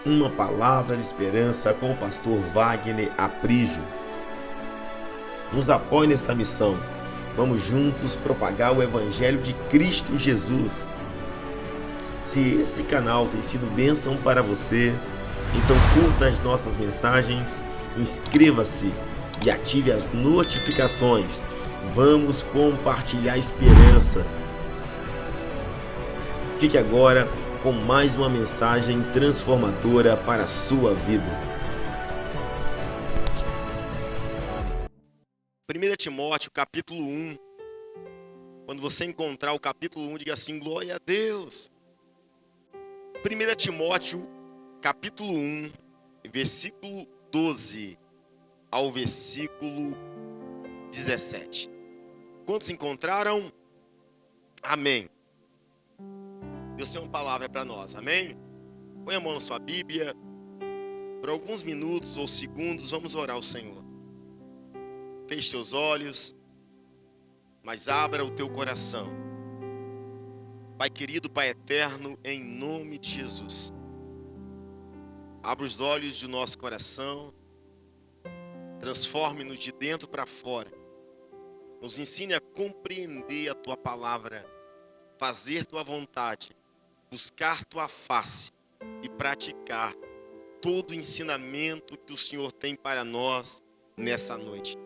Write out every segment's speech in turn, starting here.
Uma palavra de esperança com o pastor Wagner Aprígio. Nos apoie nesta missão. Vamos juntos propagar o Evangelho de Cristo Jesus. Se esse canal tem sido bênção para você, então curta as nossas mensagens, inscreva-se e ative as notificações. Vamos compartilhar esperança. Fique agora com mais uma mensagem transformadora para a sua vida. 1 Timóteo, capítulo 1. Quando você encontrar o capítulo 1, diga assim: glória a Deus. 1 Timóteo, capítulo 1, versículo 12 ao versículo 17. Quantos encontraram? Amém. Deus tem uma palavra para nós, amém? Põe a mão na sua Bíblia. Por alguns minutos ou segundos, vamos orar ao Senhor. Feche seus olhos, mas abra o teu coração. Pai querido, Pai eterno, em nome de Jesus. Abra os olhos do nosso coração. Transforme-nos de dentro para fora. Nos ensine a compreender a tua palavra, fazer tua vontade, buscar tua face e praticar todo o ensinamento que o Senhor tem para nós nessa noite.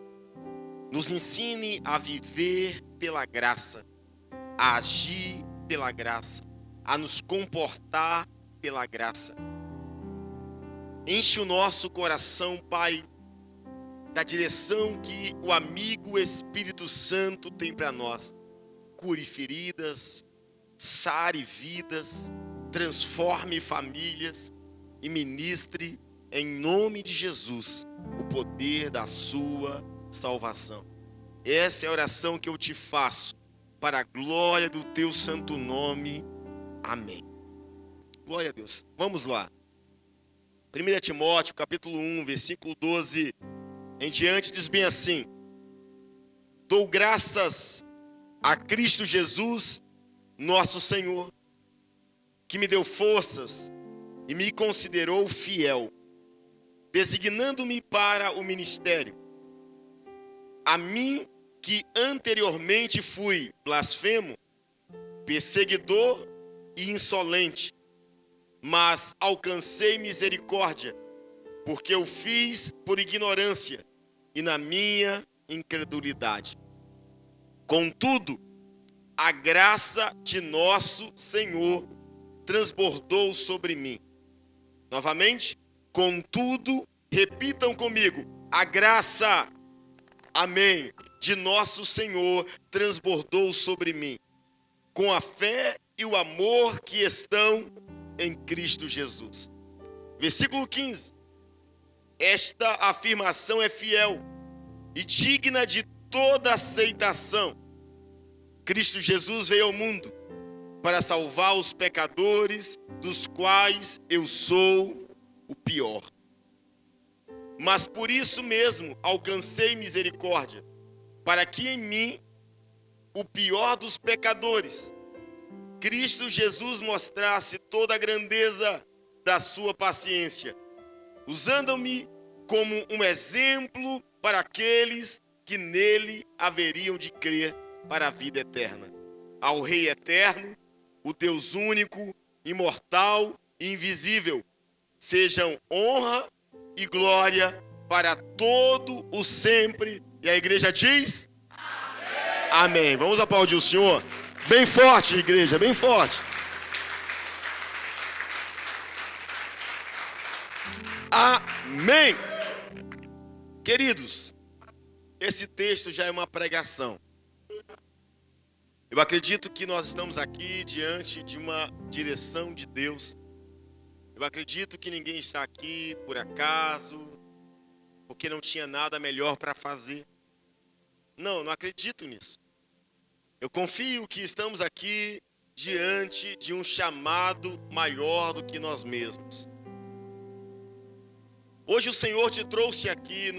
Nos ensine a viver pela graça, a agir pela graça, a nos comportar pela graça. Enche o nosso coração, Pai, da direção que o amigo Espírito Santo tem para nós. Cure feridas, sare vidas, transforme famílias e ministre em nome de Jesus o poder da sua salvação. Essa é a oração que eu te faço para a glória do teu santo nome. Amém. Glória a Deus. Vamos lá. 1 Timóteo, capítulo 1, versículo 12 em diante, diz bem assim: dou graças a Cristo Jesus, nosso Senhor, que me deu forças e me considerou fiel, designando-me para o ministério. A mim, que anteriormente fui blasfemo, perseguidor e insolente, mas alcancei misericórdia, porque eu fiz por ignorância e na minha incredulidade. Contudo, a graça de nosso Senhor transbordou sobre mim. Novamente, contudo, repitam comigo: a graça, amém, de nosso Senhor transbordou sobre mim, com a fé e o amor que estão em Cristo Jesus. Versículo 15. Esta afirmação é fiel e digna de toda aceitação. Cristo Jesus veio ao mundo para salvar os pecadores, dos quais eu sou o pior. Mas por isso mesmo alcancei misericórdia, para que em mim, o pior dos pecadores, Cristo Jesus mostrasse toda a grandeza da sua paciência, usando-me como um exemplo para aqueles que nele haveriam de crer para a vida eterna. Ao Rei eterno, o Deus único, imortal e invisível, sejam honra e glória para todo o sempre. E a igreja diz: amém. Amém. Vamos aplaudir o Senhor bem forte, igreja, bem forte. Amém. Queridos, esse texto já é uma pregação. Eu acredito que nós estamos aqui diante de uma direção de Deus. Eu acredito que ninguém está aqui por acaso, porque não tinha nada melhor para fazer. Não acredito nisso. Eu confio que estamos aqui diante de um chamado maior do que nós mesmos. Hoje o Senhor te trouxe aqui,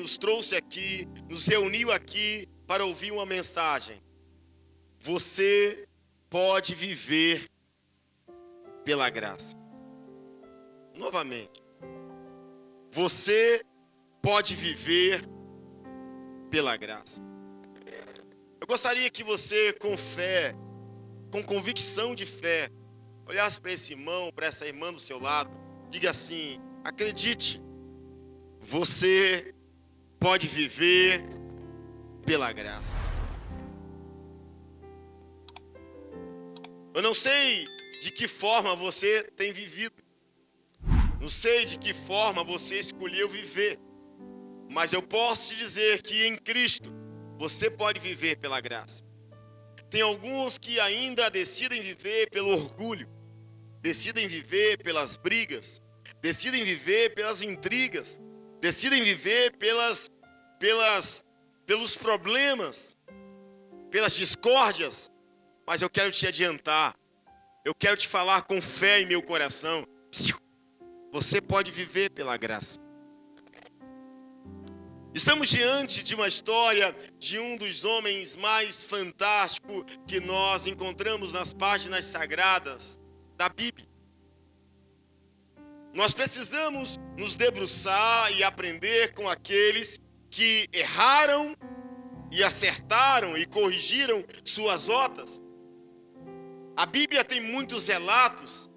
nos reuniu aqui para ouvir uma mensagem. Você pode viver pela graça. Novamente, você pode viver pela graça. Eu gostaria que você, com fé, com convicção de fé, olhasse para esse irmão, para essa irmã do seu lado, diga assim: acredite, você pode viver pela graça. Eu não sei de que forma você tem vivido, não sei de que forma você escolheu viver, mas eu posso te dizer que em Cristo você pode viver pela graça. Tem alguns que ainda decidem viver pelo orgulho, decidem viver pelas brigas, decidem viver pelas intrigas, decidem viver pelos problemas, pelas discórdias. Mas eu quero te adiantar, eu quero te falar com fé em meu coração: você pode viver pela graça. Estamos diante de uma história de um dos homens mais fantásticos que nós encontramos nas páginas sagradas da Bíblia. Nós precisamos nos debruçar e aprender com aqueles que erraram e acertaram e corrigiram suas rotas. A Bíblia tem muitos relatos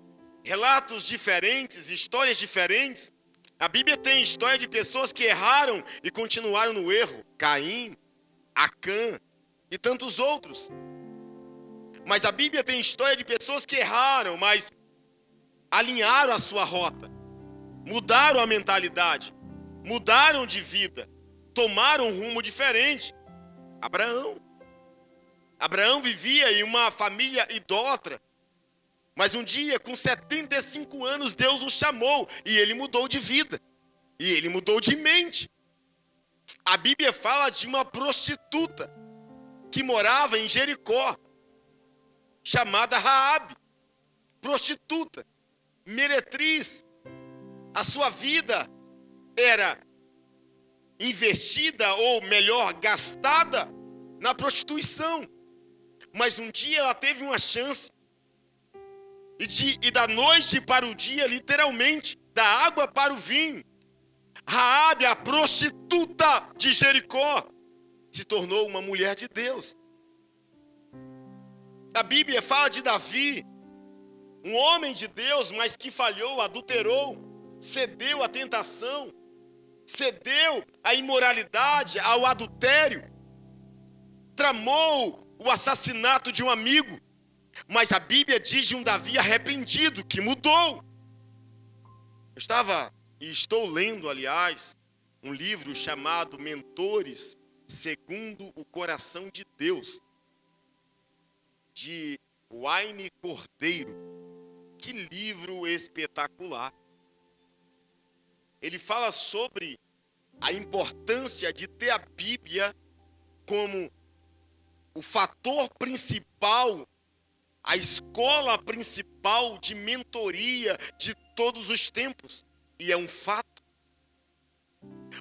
diferentes, histórias diferentes. A Bíblia tem história de pessoas que erraram e continuaram no erro. Caim, Acã e tantos outros. Mas a Bíblia tem história de pessoas que erraram, mas alinharam a sua rota, mudaram a mentalidade, mudaram de vida, tomaram um rumo diferente. Abraão vivia em uma família idólatra, mas um dia, com 75 anos, Deus o chamou e ele mudou de vida, e ele mudou de mente. A Bíblia fala de uma prostituta que morava em Jericó, chamada Raabe, prostituta, meretriz. A sua vida era investida, ou melhor, gastada na prostituição. Mas um dia ela teve uma chance, e da noite para o dia, literalmente, da água para o vinho, Raabe, a prostituta de Jericó, se tornou uma mulher de Deus. A Bíblia fala de Davi, um homem de Deus, mas que falhou, adulterou, cedeu à tentação, cedeu à imoralidade, ao adultério, tramou o assassinato de um amigo. Mas a Bíblia diz de um Davi arrependido, que mudou. Estou lendo, aliás, um livro chamado Mentores Segundo o Coração de Deus, de Wayne Cordeiro. Que livro espetacular! Ele fala sobre a importância de ter a Bíblia como o fator principal, a escola principal de mentoria de todos os tempos. E é um fato.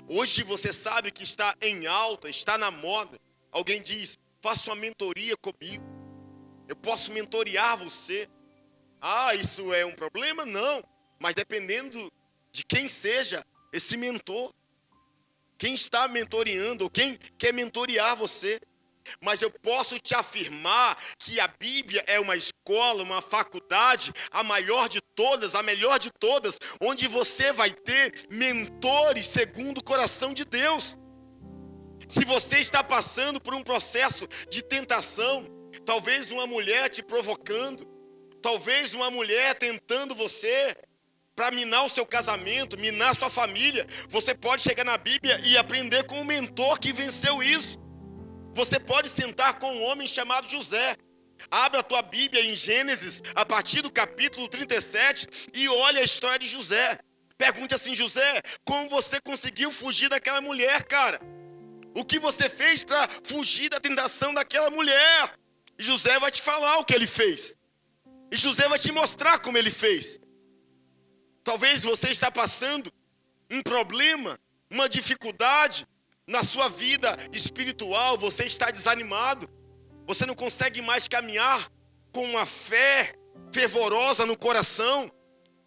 Hoje você sabe que está em alta, está na moda. Alguém diz: faça uma mentoria comigo, eu posso mentorear você. Isso é um problema? Não. Mas dependendo de quem seja esse mentor, quem está mentoreando, ou quem quer mentorear você. Mas eu posso te afirmar que a Bíblia é uma escola, uma faculdade, a maior de todas, a melhor de todas, onde você vai ter mentores segundo o coração de Deus. Se você está passando por um processo de tentação, talvez uma mulher te provocando, talvez uma mulher tentando você para minar o seu casamento, minar sua família, você pode chegar na Bíblia e aprender com um mentor que venceu isso. Você pode sentar com um homem chamado José. Abra a tua Bíblia em Gênesis, a partir do capítulo 37, e olha a história de José. Pergunte assim: José, como você conseguiu fugir daquela mulher, cara? O que você fez para fugir da tentação daquela mulher? E José vai te falar o que ele fez. E José vai te mostrar como ele fez. Talvez você está passando um problema, uma dificuldade na sua vida espiritual. Você está desanimado. Você não consegue mais caminhar com uma fé fervorosa no coração.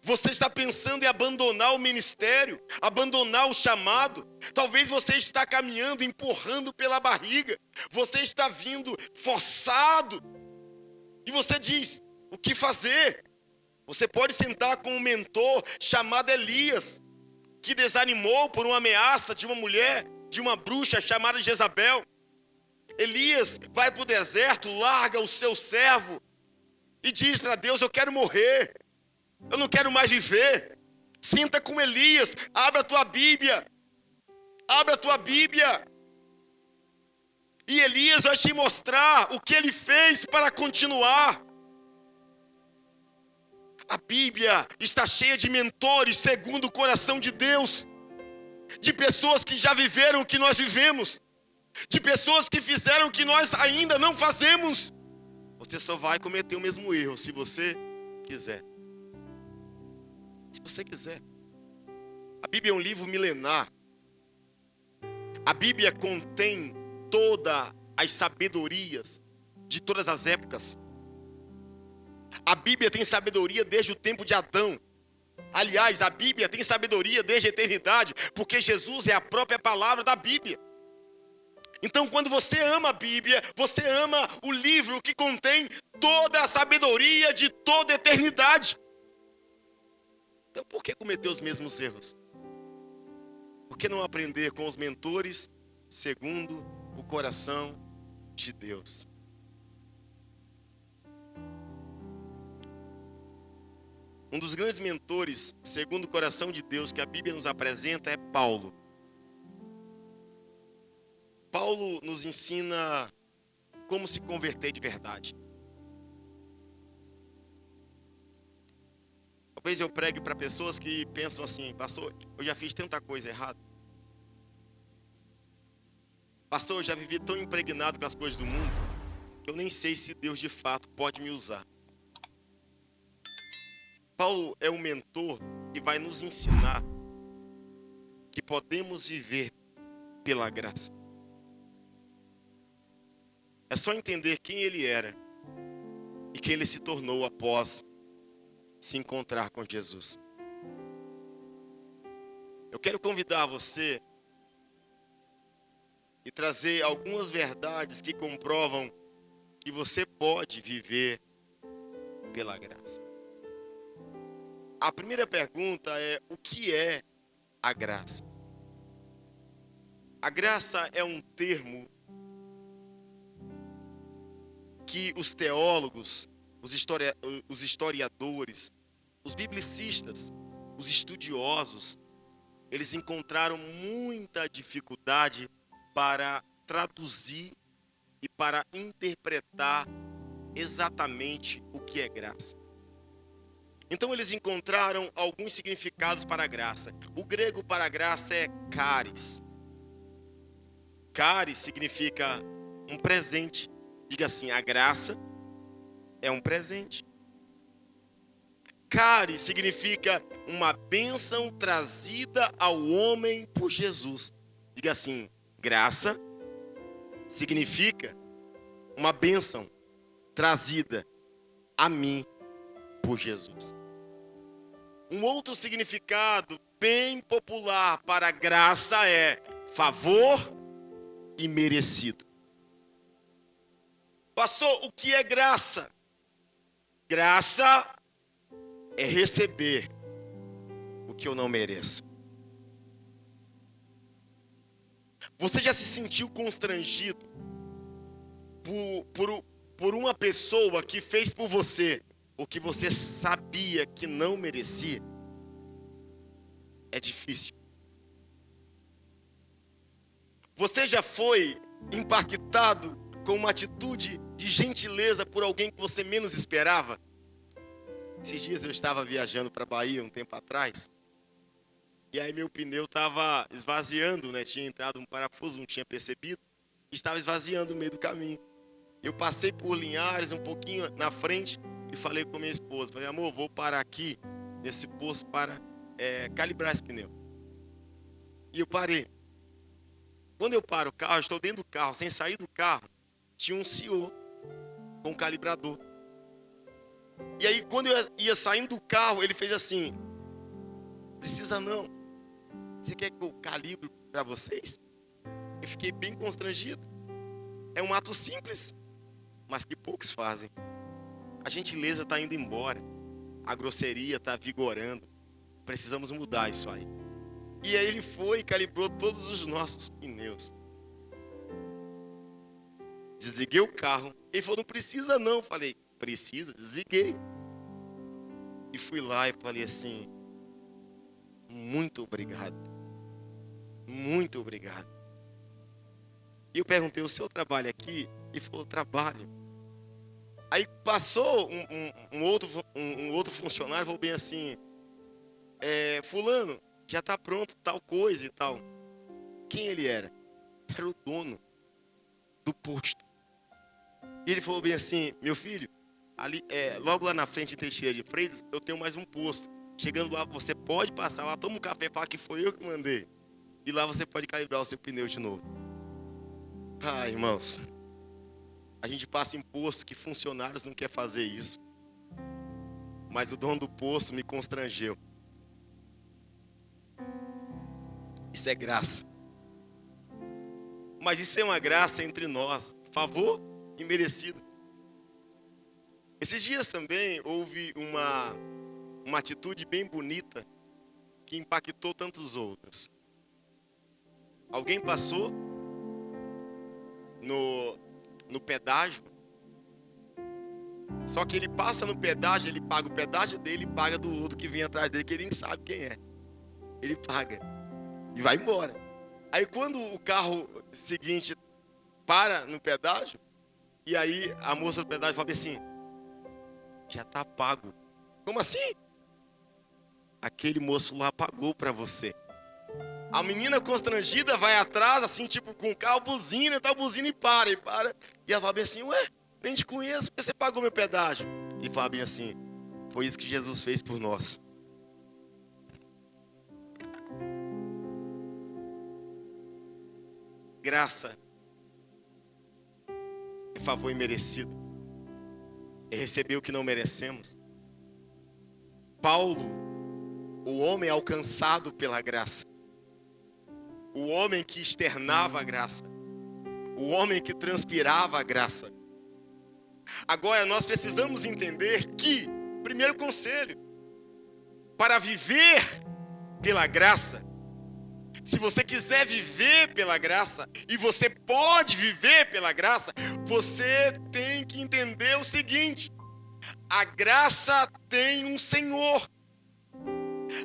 Você está pensando em abandonar o ministério, abandonar o chamado. Talvez você está caminhando, empurrando pela barriga. Você está vindo forçado. E você diz, o que fazer? Você pode sentar com um mentor chamado Elias, que desanimou por uma ameaça de uma mulher, de uma bruxa chamada Jezabel. Elias vai para o deserto, larga o seu servo e diz para Deus, eu quero morrer. Eu não quero mais viver. Senta com Elias, abre a tua Bíblia. Abre a tua Bíblia. E Elias vai te mostrar o que ele fez para continuar. A Bíblia está cheia de mentores segundo o coração de Deus. De pessoas que já viveram o que nós vivemos. De pessoas que fizeram o que nós ainda não fazemos. Você só vai cometer o mesmo erro se você quiser. Se você quiser. A Bíblia é um livro milenar. A Bíblia contém todas as sabedorias de todas as épocas. A Bíblia tem sabedoria desde o tempo de Adão. Aliás, a Bíblia tem sabedoria desde a eternidade, porque Jesus é a própria palavra da Bíblia. Então, quando você ama a Bíblia, você ama o livro que contém toda a sabedoria de toda a eternidade. Então, por que cometer os mesmos erros? Por que não aprender com os mentores segundo o coração de Deus? Um dos grandes mentores segundo o coração de Deus que a Bíblia nos apresenta é Paulo. Paulo nos ensina como se converter de verdade. Talvez eu pregue para pessoas que pensam assim, pastor, eu já fiz tanta coisa errada. Pastor, eu já vivi tão impregnado com as coisas do mundo, que eu nem sei se Deus de fato pode me usar. Paulo é um mentor que vai nos ensinar que podemos viver pela graça. É só entender quem ele era e quem ele se tornou após se encontrar com Jesus. Eu quero convidar você e trazer algumas verdades que comprovam que você pode viver pela graça. A primeira pergunta é: o que é a graça? A graça é um termo que os teólogos, os historiadores, os biblicistas, os estudiosos, eles encontraram muita dificuldade para traduzir e para interpretar exatamente o que é graça. Então eles encontraram alguns significados para a graça. O grego para a graça é charis. Charis significa um presente. Diga assim, a graça é um presente. Charis significa uma bênção trazida ao homem por Jesus. Diga assim, graça significa uma bênção trazida a mim por Jesus. Um outro significado bem popular para graça é favor e merecido. Pastor, o que é graça? Graça é receber o que eu não mereço. Você já se sentiu constrangido por uma pessoa que fez por você o que você sabia que não merecia? É difícil. Você já foi impactado com uma atitude de gentileza por alguém que você menos esperava? Esses dias eu estava viajando para a Bahia um tempo atrás. E aí meu pneu estava esvaziando, né? Tinha entrado um parafuso, não tinha percebido. Estava esvaziando no meio do caminho. Eu passei por Linhares, um pouquinho na frente, e falei com minha esposa. Falei, amor, vou parar aqui nesse posto para calibrar esse pneu. E eu parei. Quando eu paro o carro, eu estou dentro do carro, sem sair do carro, tinha um senhor com um calibrador. E aí, quando eu ia saindo do carro, ele fez assim: precisa não. Você quer que eu calibre para vocês? Eu fiquei bem constrangido. É um ato simples, mas que poucos fazem. A gentileza está indo embora. A grosseria está vigorando. Precisamos mudar isso aí. E aí ele foi e calibrou todos os nossos pneus. Desliguei o carro. Ele falou: não precisa não. Eu falei: precisa, desliguei. E fui lá e falei assim: muito obrigado. Muito obrigado. E eu perguntei: o senhor trabalha aqui? Ele falou: trabalho. Aí passou um outro funcionário, falou bem assim: fulano, já está pronto tal coisa e tal. Quem ele era? Era o dono do posto. E ele falou bem assim: meu filho, ali, logo lá na frente em Teixeira de Freitas, eu tenho mais um posto. Chegando lá, você pode passar lá, toma um café e fala que foi eu que mandei. E lá você pode calibrar o seu pneu de novo. Ah, irmãos, a gente passa em posto que funcionários não querem fazer isso. Mas o dono do posto me constrangeu. Isso é graça. Mas isso é uma graça entre nós, favor imerecido. Esses dias também houve uma atitude bem bonita que impactou tantos outros. Alguém passou no pedágio, só que ele passa no pedágio, ele paga o pedágio dele e paga do outro que vem atrás dele, que ele nem sabe quem é. Ele paga e vai embora. Aí quando o carro seguinte para no pedágio, e aí a moça do pedágio fala assim: já está pago. Como assim? Aquele moço lá pagou para você. A menina constrangida vai atrás, assim, tipo, com o carro, buzina e para. E ela fala bem assim: ué, nem te conheço, porque você pagou meu pedágio. E fala bem assim: foi isso que Jesus fez por nós. Graça é favor imerecido. É receber o que não merecemos. Paulo, o homem alcançado pela graça, o homem que externava a graça, o homem que transpirava a graça. Agora nós precisamos entender que, primeiro conselho, para viver pela graça, se você quiser viver pela graça, e você pode viver pela graça, você tem que entender o seguinte: a graça tem um Senhor.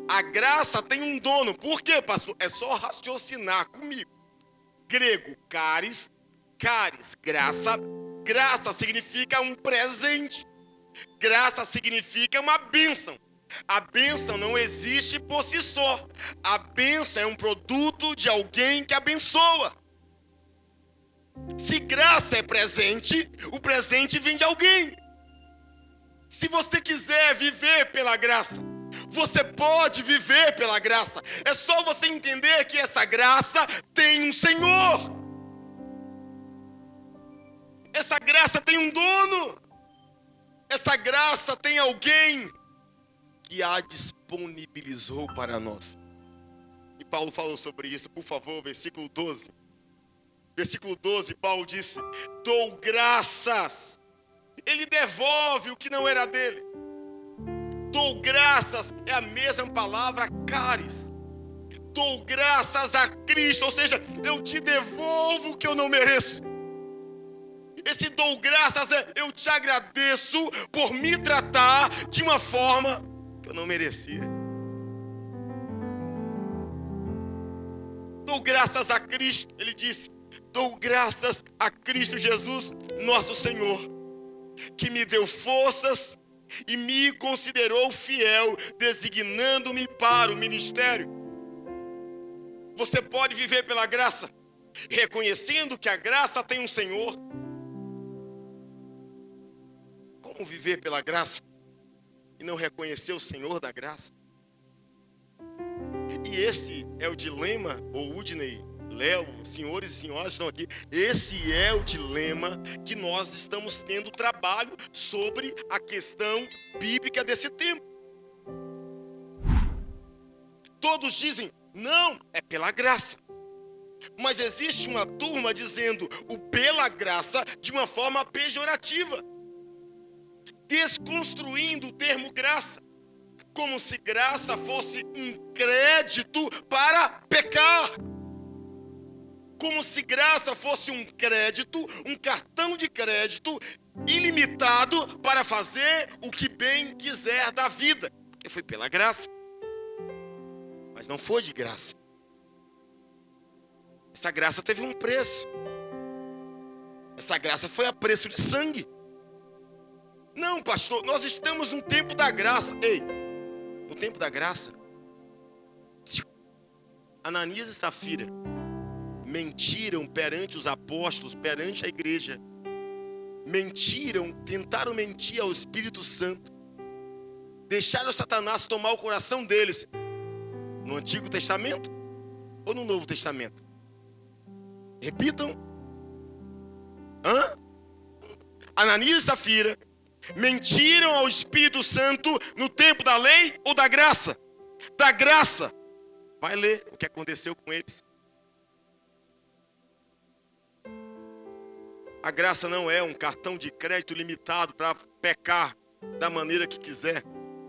A graça tem um dono. Por quê, pastor? É só raciocinar comigo. Grego, caris, graça. Graça significa um presente. Graça significa uma bênção. A bênção não existe por si só. A bênção é um produto de alguém que abençoa. Se graça é presente, o presente vem de alguém. Se você quiser viver pela graça, você pode viver pela graça. É só você entender que essa graça tem um Senhor. Essa graça tem um dono. Essa graça tem alguém que a disponibilizou para nós. E Paulo falou sobre isso, por favor, versículo 12. Versículo 12, Paulo disse: dou graças. Ele devolve o que não era dele. Dou graças é a mesma palavra caris. Dou graças a Cristo, ou seja, eu te devolvo o que eu não mereço. Esse dou graças é: eu te agradeço por me tratar de uma forma que eu não merecia. Dou graças a Cristo, ele disse: dou graças a Cristo Jesus, nosso Senhor, que me deu forças e me considerou fiel, designando-me para o ministério. Você pode viver pela graça, reconhecendo que a graça tem um Senhor. Como viver pela graça e não reconhecer o Senhor da graça? E esse é o dilema, ou Udney, Léo, senhores e senhoras estão aqui. Esse é o dilema que nós estamos tendo trabalho sobre a questão bíblica desse tempo. Todos dizem, não, é pela graça. Mas existe uma turma dizendo o pela graça de uma forma pejorativa, desconstruindo o termo graça, como se graça fosse um crédito para pecar. Como se graça fosse um crédito, um cartão de crédito ilimitado para fazer o que bem quiser da vida. Porque foi pela graça, mas não foi de graça. Essa graça teve um preço. Essa graça foi a preço de sangue. Não, pastor, nós estamos no tempo da graça. Ei, no tempo da graça, Ananias e Safira mentiram perante os apóstolos, perante a igreja. Mentiram, tentaram mentir ao Espírito Santo. Deixaram Satanás tomar o coração deles. No Antigo Testamento ou no Novo Testamento? Repitam. Ananias e Safira mentiram ao Espírito Santo no tempo da lei ou da graça? Da graça. Vai ler o que aconteceu com eles. A graça não é um cartão de crédito limitado para pecar da maneira que quiser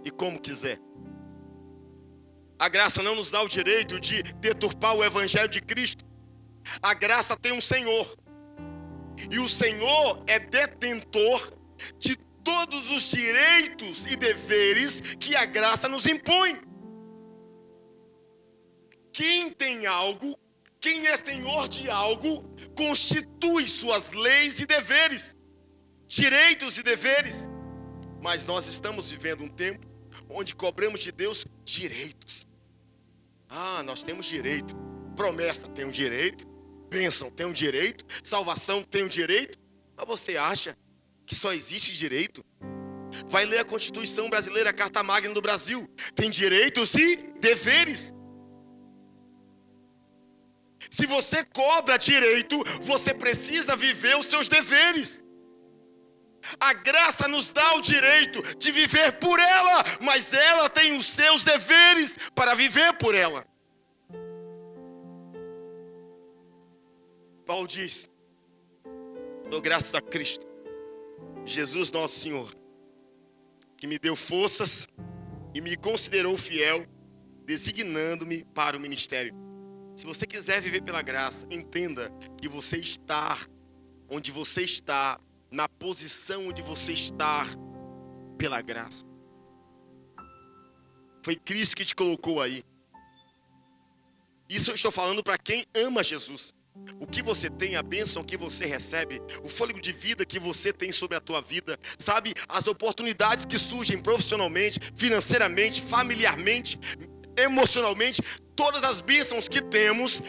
e como quiser. A graça não nos dá o direito de deturpar o Evangelho de Cristo. A graça tem um Senhor. E o Senhor é detentor de todos os direitos e deveres que a graça nos impõe. Quem tem algo, quem é senhor de algo, constitui suas leis e deveres, direitos e deveres. Mas nós estamos vivendo um tempo onde cobramos de Deus direitos. Nós temos direito. Promessa tem um direito. Bênção tem um direito. Salvação tem um direito. Mas você acha que só existe direito? Vai ler a Constituição Brasileira, a Carta Magna do Brasil. Tem direitos e deveres. Se você cobra direito, você precisa viver os seus deveres. A graça nos dá o direito de viver por ela, mas ela tem os seus deveres para viver por ela. Paulo diz: dou graças a Cristo, Jesus nosso Senhor, que me deu forças e me considerou fiel, designando-me para o ministério. Se você quiser viver pela graça, entenda que você está onde você está, na posição onde você está, pela graça. Foi Cristo que te colocou aí. Isso eu estou falando para quem ama Jesus. O que você tem, a bênção que você recebe, o fôlego de vida que você tem sobre a tua vida, sabe, as oportunidades que surgem profissionalmente, financeiramente, familiarmente, emocionalmente, todas as bênçãos que temos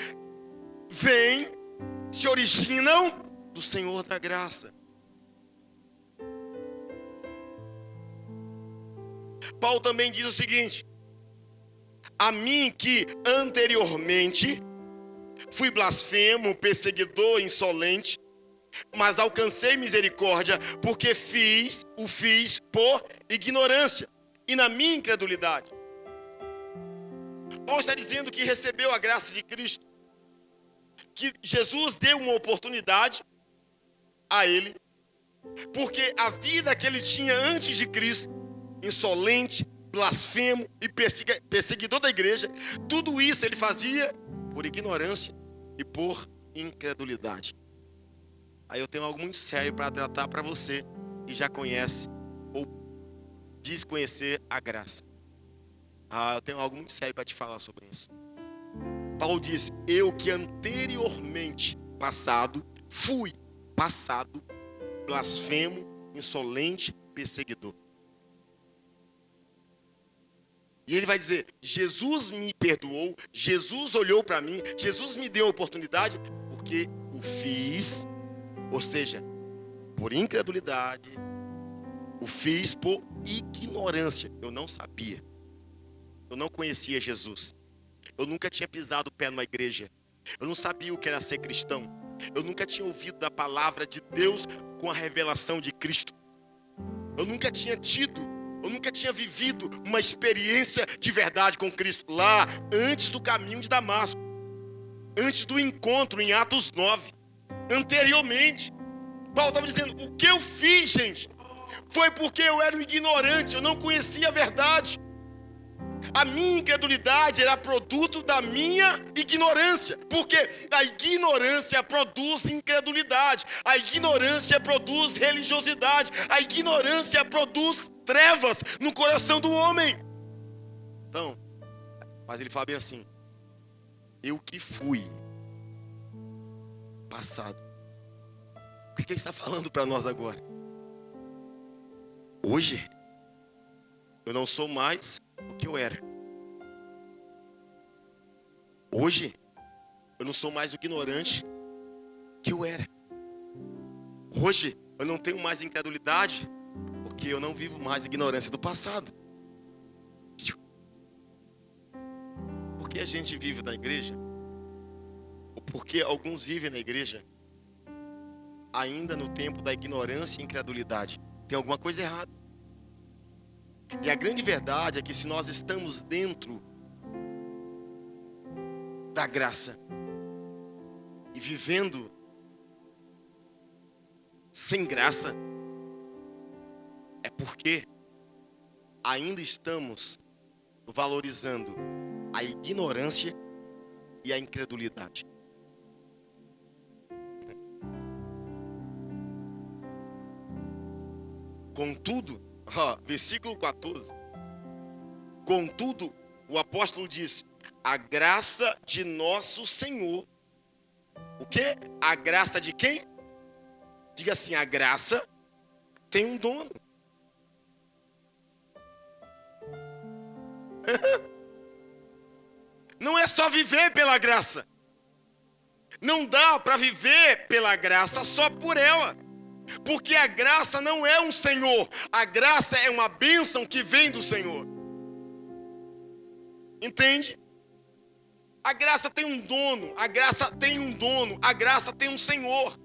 vêm, se originam do Senhor da graça. Paulo também diz o seguinte: a mim que anteriormente fui blasfemo, perseguidor, insolente, mas alcancei misericórdia, porque o fiz por ignorância e na minha incredulidade. Paulo está dizendo que recebeu a graça de Cristo, que Jesus deu uma oportunidade a ele, porque a vida que ele tinha antes de Cristo, insolente, blasfemo e perseguidor da igreja, tudo isso ele fazia por ignorância e por incredulidade. Aí eu tenho algo muito sério para tratar para você que já conhece ou diz conhecer a graça. Eu tenho algo muito sério para te falar sobre isso. Paulo diz: eu que anteriormente fui blasfemo, insolente, perseguidor. E ele vai dizer: Jesus me perdoou, Jesus olhou para mim, Jesus me deu a oportunidade, porque o fiz, ou seja, por incredulidade, o fiz por ignorância. Eu não sabia, eu não conhecia Jesus, eu nunca tinha pisado o pé numa igreja, Eu não sabia o que era ser cristão. Eu nunca tinha ouvido da palavra de Deus com a revelação de Cristo. Eu nunca tinha vivido uma experiência de verdade com Cristo lá, antes do caminho de Damasco, antes do encontro em Atos 9, anteriormente. Paulo estava dizendo, o que eu fiz, gente, foi porque eu era um ignorante, eu não conhecia a verdade. A minha incredulidade era produto da minha ignorância, porque a ignorância produz incredulidade, a ignorância produz religiosidade, a ignorância produz trevas no coração do homem. Então, mas ele fala bem assim, eu que fui passado. O que ele está falando para nós agora? Hoje, eu não sou mais o que eu era. Hoje, eu não sou mais o ignorante que eu era. Hoje, eu não tenho mais incredulidade, porque eu não vivo mais a ignorância do passado. Por que a gente vive na igreja? Ou porque alguns vivem na igreja ainda no tempo da ignorância e incredulidade? Tem alguma coisa errada. E a grande verdade é que se nós estamos dentro da graça e vivendo sem graça, é porque ainda estamos valorizando a ignorância e a incredulidade. Contudo, versículo 14. Contudo, o apóstolo diz, a graça de nosso Senhor. O quê? A graça de quem? Diga assim, a graça tem um dono. Não é só viver pela graça. Não dá para viver pela graça só por ela. Porque a graça não é um senhor. A graça é uma bênção que vem do Senhor. Entende? A graça tem um dono. A graça tem um dono. A graça tem um Senhor.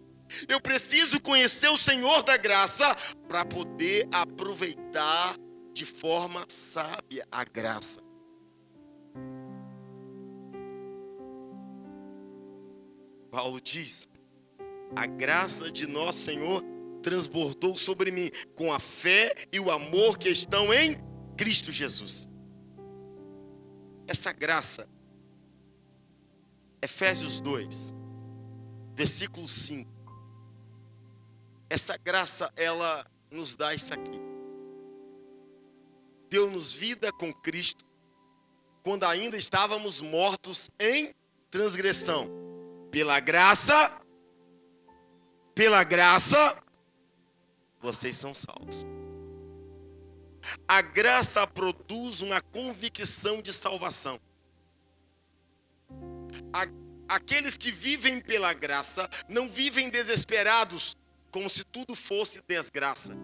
Eu preciso conhecer o Senhor da graça para poder aproveitar de forma sábia a graça. Paulo diz, a graça de nosso Senhor transbordou sobre mim com a fé e o amor que estão em Cristo Jesus. Essa graça, Efésios 2, versículo 5. Essa graça, ela nos dá isso aqui. Deu-nos vida com Cristo, quando ainda estávamos mortos em transgressão. Pela graça, vocês são salvos. A graça produz uma convicção de salvação. Aqueles que vivem pela graça não vivem desesperados, como se tudo fosse desgraça.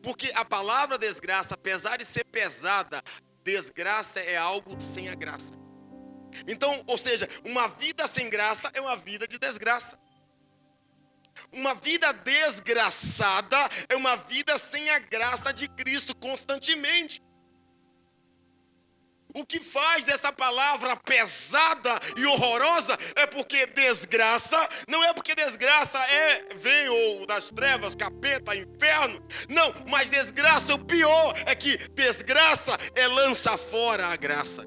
Porque a palavra desgraça, apesar de ser pesada, desgraça é algo sem a graça. Então, ou seja, uma vida sem graça é uma vida de desgraça. Uma vida desgraçada é uma vida sem a graça de Cristo constantemente. O que faz dessa palavra pesada e horrorosa é porque desgraça, não é porque desgraça vem ou das trevas, capeta, inferno. Não, mas desgraça, o pior é que desgraça é lançar fora a graça.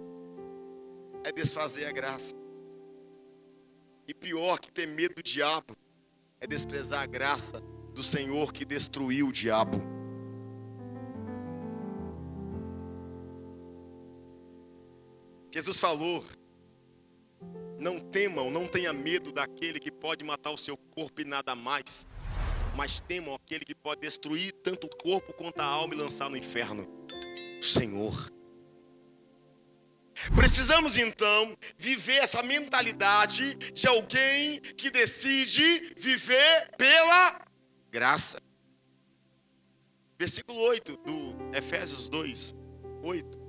É desfazer a graça. E pior que ter medo do diabo é desprezar a graça do Senhor que destruiu o diabo. Jesus falou, não temam, não tenha medo daquele que pode matar o seu corpo e nada mais, mas temam aquele que pode destruir tanto o corpo quanto a alma e lançar no inferno. O Senhor. Precisamos então viver essa mentalidade de alguém que decide viver pela graça. Versículo 8 do Efésios 2, 8.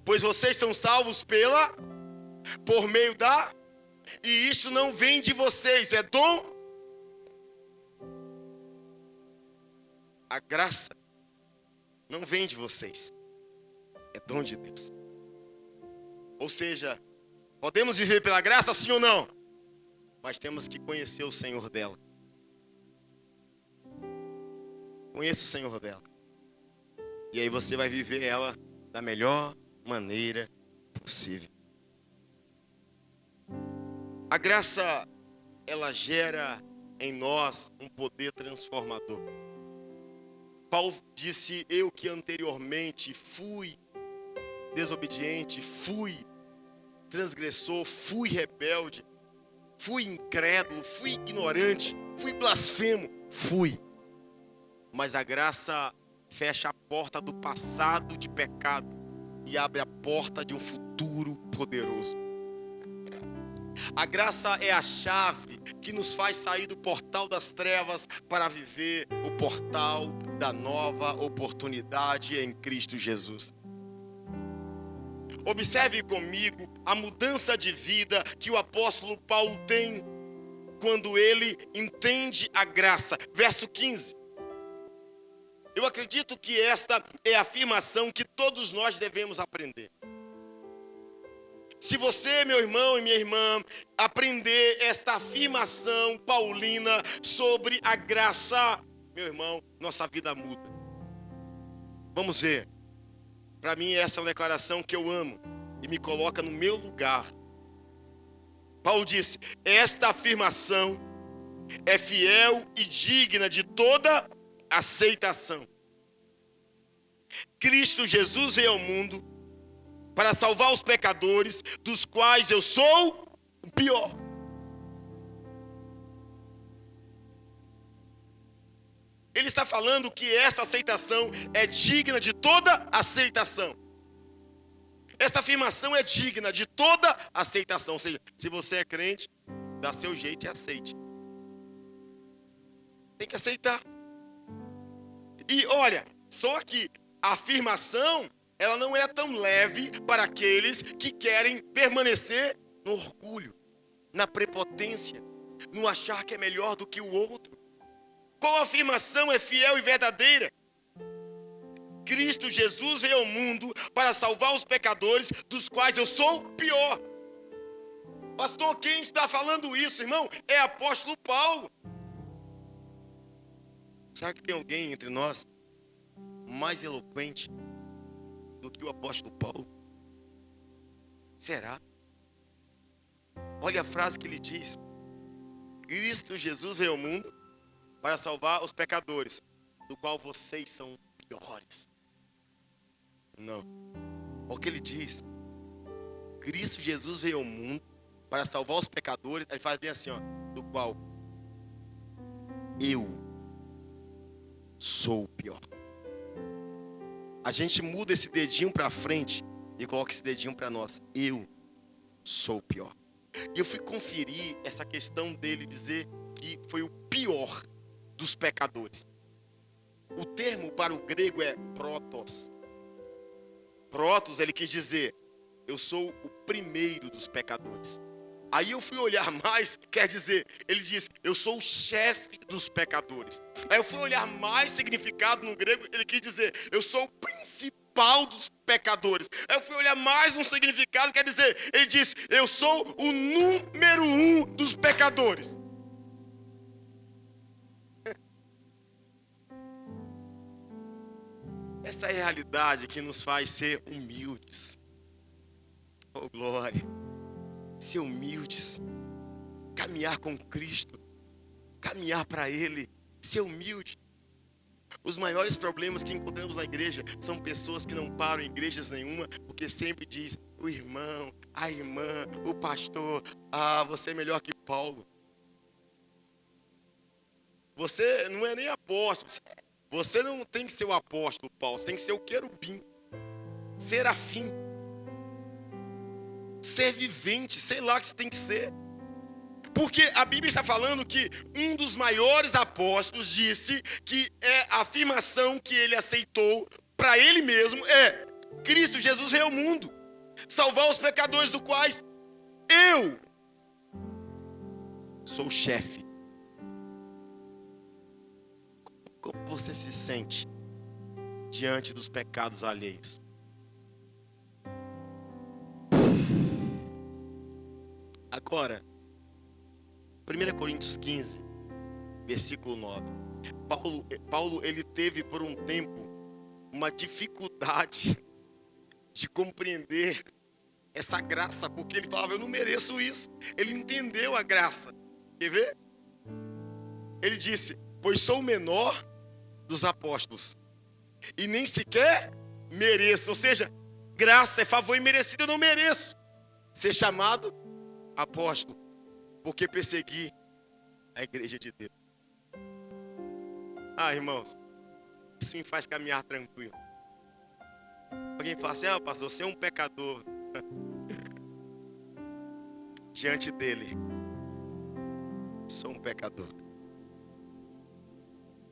Pois vocês são salvos pela por meio da... E isso não vem de vocês, é dom. A graça não vem de vocês, é dom de Deus. Ou seja, podemos viver pela graça, sim ou não? Mas temos que conhecer o Senhor dela. Conheça o Senhor dela. E aí você vai viver ela da melhor maneira possível. A graça, ela gera em nós um poder transformador. Paulo disse: eu que anteriormente fui desobediente, fui transgressor, fui rebelde, fui incrédulo, fui ignorante, fui blasfemo, fui. Mas a graça fecha a porta do passado de pecado e abre a porta de um futuro poderoso. A graça é a chave que nos faz sair do portal das trevas para viver o portal da nova oportunidade em Cristo Jesus. Observe comigo a mudança de vida que o apóstolo Paulo tem quando ele entende a graça. Verso 15. Eu acredito que esta é a afirmação que todos nós devemos aprender. Se você, meu irmão e minha irmã, aprender esta afirmação paulina sobre a graça, meu irmão, nossa vida muda. Vamos ver. Para mim, essa é uma declaração que eu amo e me coloca no meu lugar. Paulo disse: esta afirmação é fiel e digna de toda aceitação. Cristo Jesus veio ao mundo para salvar os pecadores, dos quais eu sou o pior. Ele está falando que essa aceitação é digna de toda aceitação. Esta afirmação é digna de toda aceitação. Ou seja, se você é crente, dá seu jeito e aceite. Tem que aceitar. E olha, só que a afirmação, ela não é tão leve para aqueles que querem permanecer no orgulho, na prepotência, no achar que é melhor do que o outro. Qual afirmação é fiel e verdadeira? Cristo Jesus veio ao mundo para salvar os pecadores, dos quais eu sou o pior. Pastor, quem está falando isso, irmão? É apóstolo Paulo. Será que tem alguém entre nós mais eloquente do que o apóstolo Paulo? Será? Olha a frase que ele diz: Cristo Jesus veio ao mundo para salvar os pecadores, do qual vocês são piores. Não. Olha o que ele diz: Cristo Jesus veio ao mundo para salvar os pecadores. Ele faz bem assim, ó, do qual eu sou o pior. A gente muda esse dedinho para frente e coloca esse dedinho para nós. Eu sou o pior. E eu fui conferir essa questão dele dizer que foi o pior dos pecadores. O termo para o grego é protos. Protos, ele quis dizer: eu sou o primeiro dos pecadores. Aí eu fui olhar mais, quer dizer, ele diz: eu sou o chefe dos pecadores. Aí eu fui olhar mais significado no grego, ele quis dizer: eu sou o principal dos pecadores. Aí eu fui olhar mais um significado, quer dizer, ele diz: eu sou o número 1 dos pecadores. Essa é a realidade que nos faz ser humildes. Oh, glória! Ser humildes, caminhar com Cristo, caminhar para Ele, ser humilde. Os maiores problemas que encontramos na igreja são pessoas que não param em igrejas nenhuma, porque sempre diz: o irmão, a irmã, o pastor, você é melhor que Paulo. Você não é nem apóstolo, você não tem que ser o apóstolo Paulo, você tem que ser o querubim, serafim, ser vivente, sei lá o que você tem que ser. Porque a Bíblia está falando que um dos maiores apóstolos disse que a afirmação que ele aceitou para ele mesmo é: Cristo Jesus veio ao mundo salvar os pecadores, do quais Eu sou o chefe. Como você se sente diante dos pecados alheios? Agora, 1 Coríntios 15, versículo 9. Paulo, ele teve por um tempo uma dificuldade de compreender essa graça, porque ele falava, eu não mereço isso. Ele entendeu a graça. Quer ver? Ele disse, pois sou o menor dos apóstolos e nem sequer mereço. Ou seja, graça é favor imerecido, eu não mereço ser chamado apóstolo, porque persegui a igreja de Deus. Irmãos, isso me faz caminhar tranquilo. Alguém fala assim, pastor, você é um pecador. Diante dele, sou um pecador.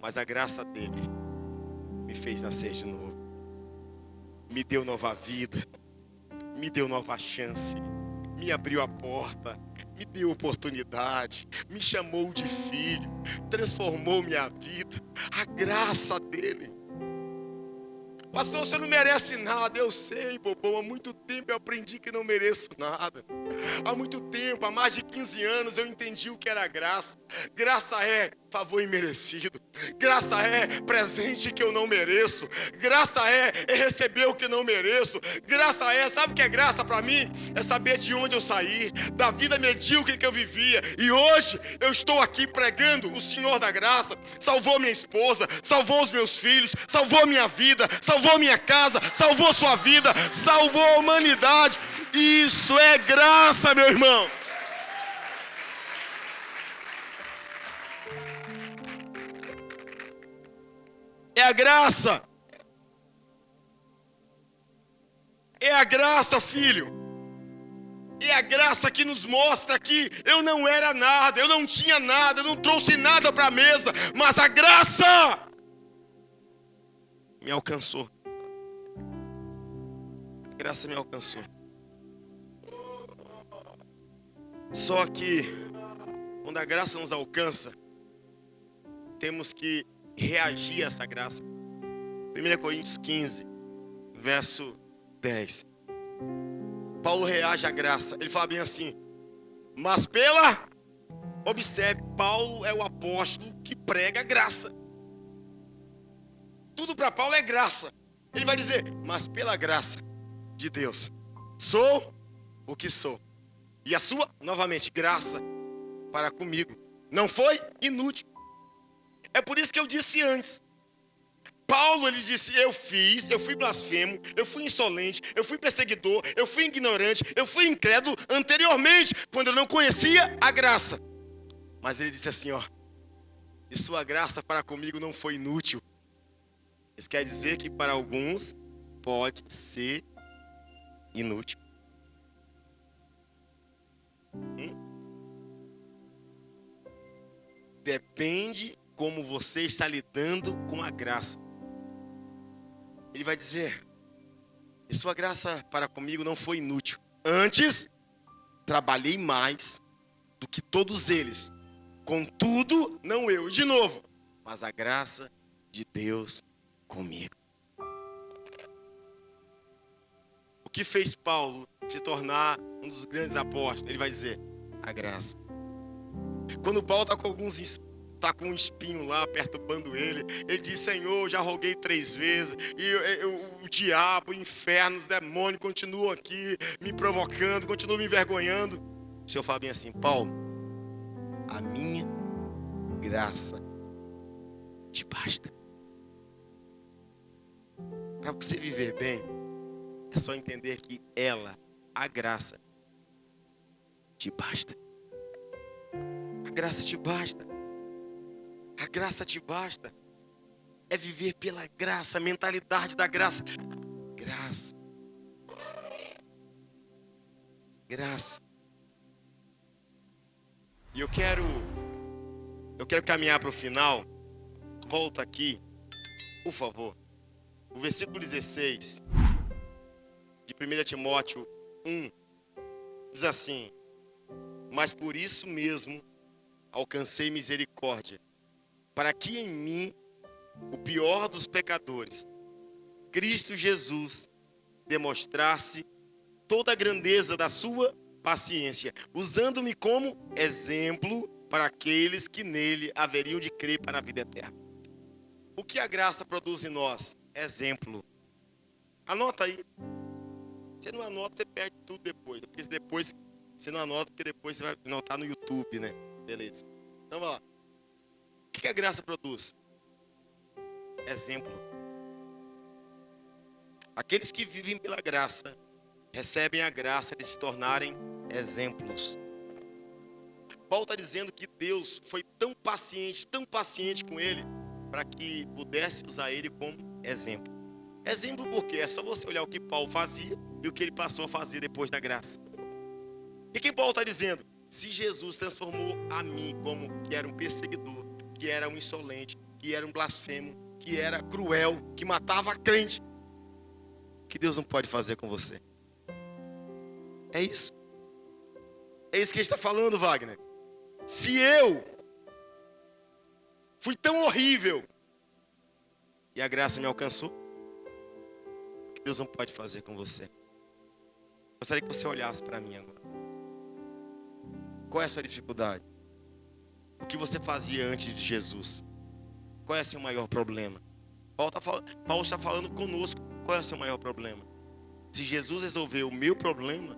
Mas a graça dele me fez nascer de novo. Me deu nova vida. Me deu nova chance. Me abriu a porta. Me deu oportunidade. Me chamou de filho. Transformou minha vida. A graça dele. Pastor, você não merece nada. Eu sei, bobão. Há muito tempo eu aprendi que não mereço nada. Há muito tempo, há mais de 15 anos, eu entendi o que era graça. Graça é favor imerecido. Graça é presente que eu não mereço. Graça é receber o que não mereço. Graça é, sabe o que é graça para mim? É saber de onde eu saí, da vida medíocre que eu vivia. E hoje eu estou aqui pregando o Senhor da graça. Salvou minha esposa, salvou os meus filhos, salvou minha vida, salvou minha casa, salvou sua vida, salvou a humanidade. Isso é graça, meu irmão. É a graça. É a graça, filho. É a graça que nos mostra que eu não era nada, eu não tinha nada, eu não trouxe nada para a mesa, mas a graça me alcançou. A graça me alcançou. Só que quando a graça nos alcança, temos que reagir a essa graça. 1 Coríntios 15, verso 10. Paulo reage à graça. Ele fala bem assim, mas observe, Paulo é o apóstolo que prega a graça. Tudo para Paulo é graça. Ele vai dizer, mas pela graça de Deus, sou o que sou. E a sua, novamente, graça para comigo não foi inútil. É por isso que eu disse antes. Paulo, ele disse, eu fui blasfemo, eu fui insolente, eu fui perseguidor, eu fui ignorante, eu fui incrédulo anteriormente, quando eu não conhecia a graça. Mas ele disse assim, e sua graça para comigo não foi inútil. Isso quer dizer que para alguns pode ser inútil. Depende como você está lidando com a graça. Ele vai dizer, e sua graça para comigo não foi inútil. Antes, trabalhei mais do que todos eles. Contudo, não eu. De novo, mas a graça de Deus comigo. O que fez Paulo se tornar um dos grandes apóstolos? Ele vai dizer, a graça. Quando Paulo está com um espinho lá perturbando ele diz, Senhor, já roguei 3 vezes, e o diabo, o inferno, os demônios continuam aqui me provocando, continuam me envergonhando. O Senhor fala bem assim, Paulo, a minha graça te basta. Para você viver bem, é só entender que a graça, te basta. A graça te basta. A graça te basta. É viver pela graça, a mentalidade da graça. Graça. Graça. E eu quero caminhar para o final. Volta aqui, por favor. O versículo 16 de 1 Timóteo 1 diz assim, mas por isso mesmo alcancei misericórdia, para que em mim, o pior dos pecadores, Cristo Jesus demonstrasse toda a grandeza da sua paciência, usando-me como exemplo para aqueles que nele haveriam de crer para a vida eterna. O que a graça produz em nós? Exemplo. Anota aí. Você não anota, você perde tudo depois. Porque depois você não anota, porque depois você vai anotar no YouTube, né? Beleza. Então, vamos lá. O que a graça produz? Exemplo. Aqueles que vivem pela graça recebem a graça de se tornarem exemplos. Paulo está dizendo que Deus foi tão paciente com ele, para que pudesse usar ele como exemplo. Exemplo porque é só você olhar o que Paulo fazia e o que ele passou a fazer depois da graça. E que Paulo está dizendo? Se Jesus transformou a mim como que era um perseguidor, que era um insolente, que era um blasfemo, que era cruel, que matava crente, o que Deus não pode fazer com você? É isso. É isso que ele está falando, Wagner. Se eu fui tão horrível e a graça me alcançou, o que Deus não pode fazer com você? Gostaria que você olhasse para mim agora. Qual é a sua dificuldade? O que você fazia antes de Jesus? Qual é o seu maior problema? Paulo está falando conosco. Qual é o seu maior problema? Se Jesus resolveu o meu problema,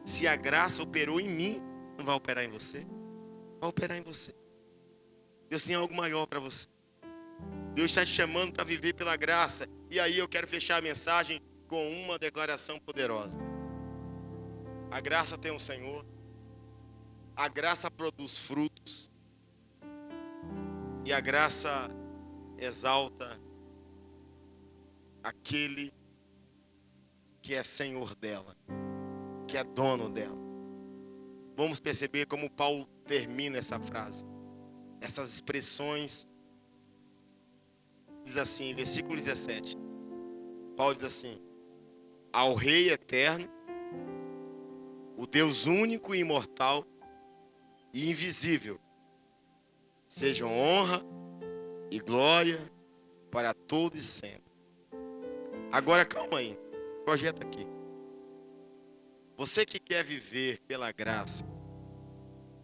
se a graça operou em mim, não vai operar em você? Vai operar em você. Deus tem algo maior para você. Deus está te chamando para viver pela graça. E aí eu quero fechar a mensagem com uma declaração poderosa. A graça tem um Senhor. A graça produz frutos. E a graça exalta aquele que é Senhor dela, que é dono dela. Vamos perceber como Paulo termina essa frase. Essas expressões. Diz assim, versículo 17. Paulo diz assim: ao Rei eterno, o Deus único e imortal e invisível, sejam honra e glória para todos e sempre. Agora calma aí, projeta aqui. Você que quer viver pela graça,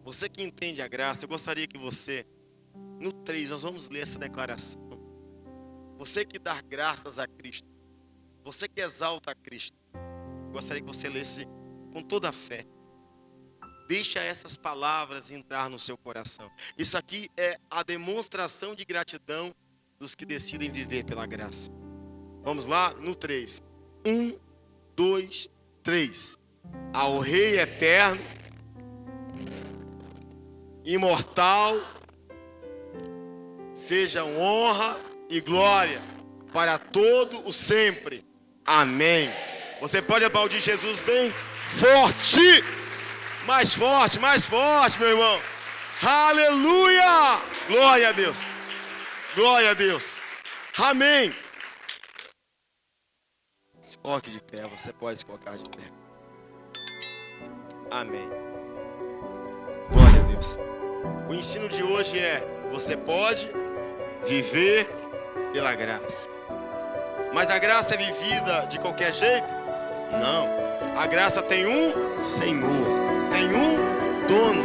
você que entende a graça, eu gostaria que você, no 3, nós vamos ler essa declaração. Você que dá graças a Cristo, você que exalta a Cristo, eu gostaria que você lesse com toda a fé. Deixa essas palavras entrar no seu coração. Isso aqui é a demonstração de gratidão dos que decidem viver pela graça. Vamos lá? No 3. 1, 2, 3. Ao Rei eterno, imortal, sejam honra e glória para todo o sempre. Amém. Você pode aplaudir Jesus bem forte. Mais forte, meu irmão. Aleluia! Glória a Deus. Glória a Deus. Amém. Se coloque de pé, você pode se colocar de pé. Amém. Glória a Deus. O ensino de hoje é: você pode viver pela graça. Mas a graça é vivida de qualquer jeito? Não. A graça tem um Senhor, tem um dono.